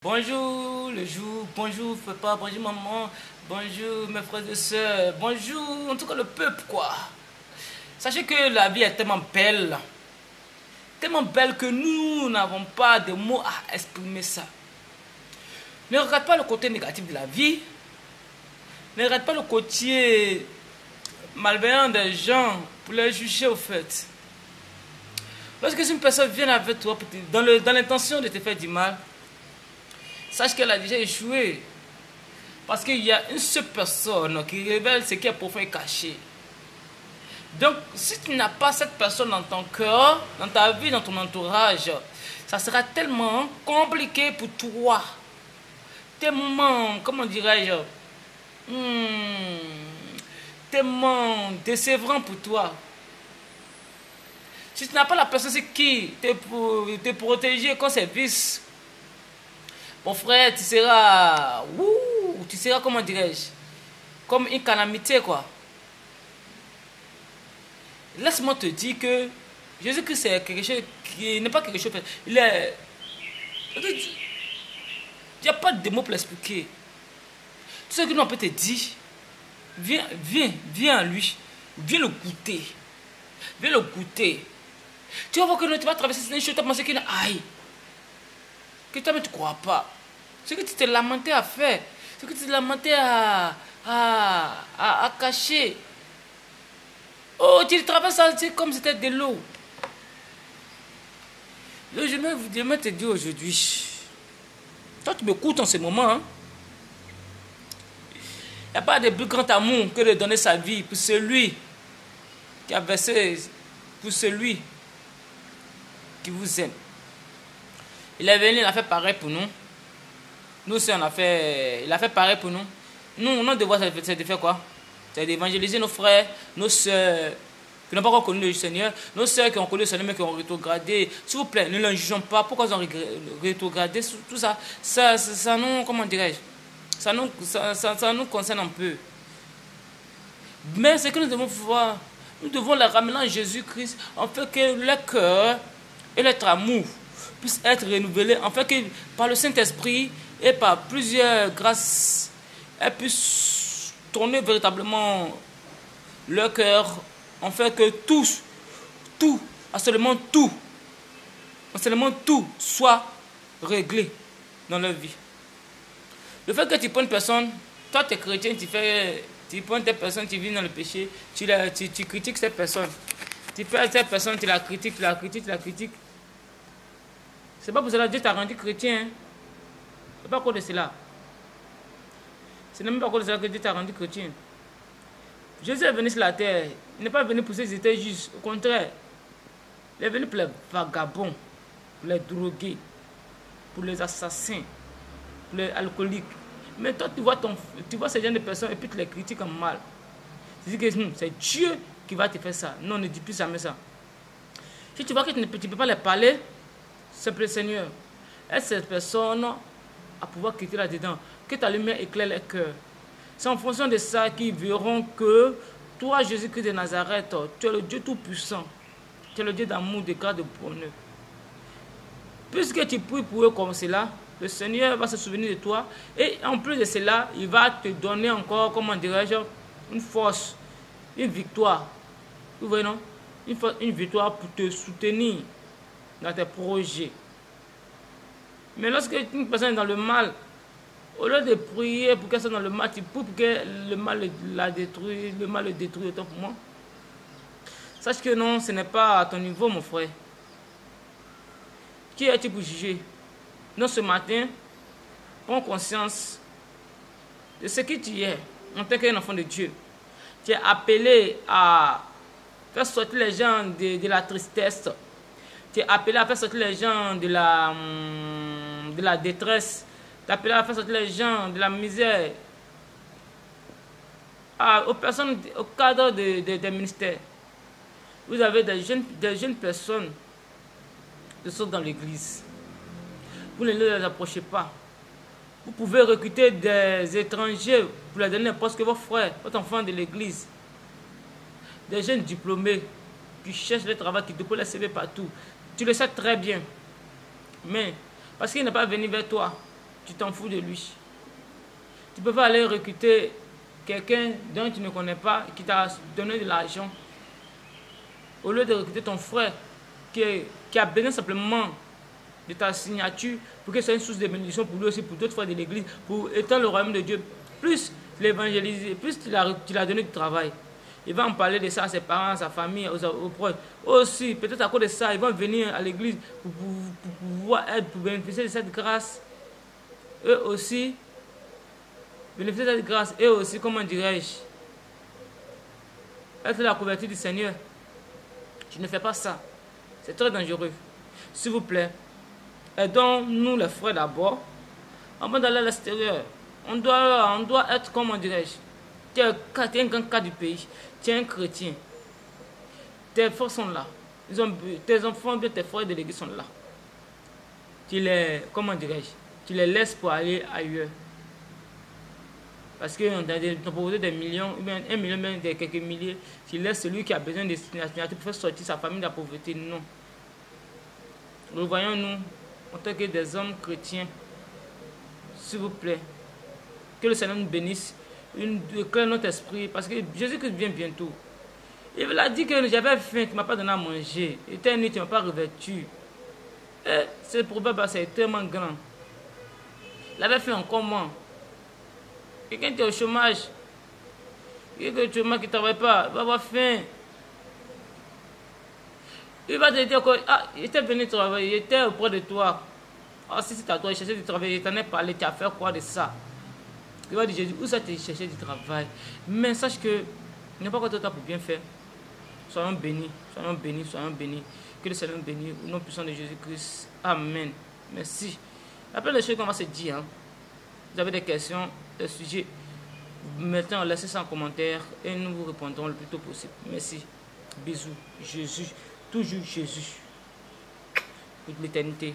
Bonjour le jour, bonjour papa, bonjour maman, bonjour mes frères et sœurs, bonjour en tout cas le peuple quoi. Sachez que la vie est tellement belle que nous n'avons pas de mots à exprimer ça. Ne regarde pas le côté négatif de la vie, ne regarde pas le côté malveillant des gens pour les juger au fait. Lorsque une personne vient avec toi dans l'intention de te faire du mal, sache qu'elle a déjà échoué. Parce qu'il y a une seule personne qui révèle ce qui est profond et caché. Donc, si tu n'as pas cette personne dans ton cœur, dans ta vie, dans ton entourage, ça sera tellement compliqué pour toi. Tellement, comment dirais-je, tellement décevant pour toi. Si tu n'as pas la personne qui te protéger contre ces vices, mon frère, tu seras, comment dirais-je, comme une calamité, quoi. Laisse-moi te dire que Jésus-Christ, c'est quelque chose qui n'est pas quelque chose. Il n'y a pas de mots pour l'expliquer. Tout ce que nous peut te dire, viens à lui. Viens le goûter. Viens le goûter. Tu vas voir que tu vas traverser cette chose, tu vas penser qu'il y a aïe. Que toi, mais tu ne crois pas. Ce que tu t'es lamenté à faire, ce que tu t'es lamenté à cacher. Oh, tu traverses ça comme si c'était de l'eau. Donc, je vais te dire aujourd'hui, toi tu m'écoutes en ce moment, hein? Il n'y a pas de plus grand amour que de donner sa vie pour celui qui a versé, pour celui qui vous aime. Il est venu, il a fait pareil pour nous. Nous aussi, il a fait pareil pour nous. Nous, notre devoir, c'est de faire quoi? C'est d'évangéliser nos frères, nos soeurs qui n'ont pas encore connu le Seigneur, nos soeurs qui ont connu le Seigneur mais qui ont rétrogradé. S'il vous plaît, ne les jugeons pas. Pourquoi ils ont rétrogradé? Tout ça, ça nous, comment dirais-je? Ça nous concerne un peu. Mais ce que nous devons voir, nous devons les ramener à Jésus-Christ, en fait que leur cœur et leur amour puissent être renouvelés, en fait que par le Saint-Esprit et par plusieurs grâces, elles puissent tourner véritablement leur cœur, en fait que absolument tout soit réglé dans leur vie. Le fait que tu prends une personne, toi tu es chrétien, tu prends des personnes, tu vis dans le péché, tu critiques cette personne. Tu fais cette personne, tu la critiques. C'est pas pour cela que Dieu t'a rendu chrétien. Hein? C'est pas à cause de cela. Ce n'est même pas à cause de cela que Dieu t'a rendu chrétien. Jésus est venu sur la terre. Il n'est pas venu pour ceux qui étaient justes. Au contraire, il est venu pour les vagabonds, pour les drogués, pour les assassins, pour les alcooliques. Mais toi, tu vois ces genre de personnes et puis tu les critiques en mal. Tu dis que c'est Dieu qui va te faire ça. Non, ne dis plus jamais ça. Si tu vois que tu ne peux pas les parler, c'est le Seigneur. Et ces personnes à pouvoir quitter là-dedans. Que ta lumière éclaire les cœurs. C'est en fonction de ça qu'ils verront que toi, Jésus-Christ de Nazareth, tu es le Dieu Tout-Puissant. Tu es le Dieu d'amour, de grâce, de bonheur. Puisque tu pries pour eux comme cela, le Seigneur va se souvenir de toi. Et en plus de cela, il va te donner encore, comment dirais-je, une force, une victoire. Vous voyez, non? Une victoire pour te soutenir dans tes projets. Mais lorsque une personne est dans le mal, au lieu de prier pour qu'elle soit dans le mal, tu pries pour que le mal la détruise, le mal le détruise autant pour moi. Sache que non, ce n'est pas à ton niveau, mon frère. Qui es-tu pour juger? Non, ce matin, prends conscience de ce que tu es en tant qu'un enfant de Dieu. Tu es appelé à faire sortir les gens de la tristesse. Tu es appelé à faire sortir les gens de la détresse. Tu es appelé à faire sortir les gens de la misère. Aux personnes, au cadre des ministères. Vous avez des jeunes personnes qui sont dans l'église. Vous ne les approchez pas. Vous pouvez recruter des étrangers pour leur donner n'importe que vos frères, votre enfant de l'église. Des jeunes diplômés qui cherchent le travail, qui déposent les CV partout. Tu le sais très bien. Mais, parce qu'il n'est pas venu vers toi, tu t'en fous de lui. Tu peux pas aller recruter quelqu'un dont tu ne connais pas, qui t'a donné de l'argent, au lieu de recruter ton frère qui a besoin simplement de ta signature pour que ce soit une source de bénédiction pour lui aussi, pour d'autres frères de l'église, pour étendre le royaume de Dieu. Plus l'évangéliser, plus tu l'as donné du travail. Il va en parler de ça à ses parents, à sa famille, aux proches. Aussi, peut-être à cause de ça, ils vont venir à l'église pour pouvoir être, pour bénéficier de cette grâce. Eux aussi, bénéficier de cette grâce, eux aussi, comment dirais-je, être la couverture du Seigneur. Je ne fais pas ça. C'est très dangereux. S'il vous plaît, aidons-nous les frères d'abord. Avant d'aller à l'extérieur, on doit être, comment dirais-je, tu es un grand cas du pays, tu es un chrétien. Tes frères sont là. Tes enfants, bien tes frères de l'église sont là. Tu les, comment dirais-je, tu les laisses pour aller ailleurs. Parce qu'on t'a proposé des millions, bien 1 million, même des quelques milliers. Tu laisses celui qui a besoin de signature pour faire sortir sa famille de la pauvreté. Non. Nous voyons, nous, en tant que des hommes chrétiens, s'il vous plaît, que le Seigneur nous bénisse, éclaire notre esprit, parce que Jésus-Christ vient bientôt. Il a dit que j'avais faim, tu ne m'as pas donné à manger. Il était nu, tu ne m'as pas revêtu. Et ce proverbe, c'est tellement grand. Il avait fait en comment? Quelqu'un qui est au chômage, quelqu'un qui ne travaille pas, il va avoir faim. Il va te dire que il était venu travailler, il était auprès de toi. Ah, si c'est à toi, il cherchait du travail, il t'en est parlé, tu as fait quoi de ça? Il va dire Jésus, où ça tu cherchais du travail? Mais sache que il n'y a pas quoi de temps pour bien faire. Soyons bénis, soyons bénis, soyons bénis. Que le Seigneur nous bénisse au nom puissant de Jésus-Christ. Amen. Merci. Après les choses qu'on va se dire, hein. Vous avez des questions, des sujets, maintenant laissez ça en commentaire et nous vous répondrons le plus tôt possible. Merci. Bisous. Jésus. Toujours Jésus. Pour l'éternité.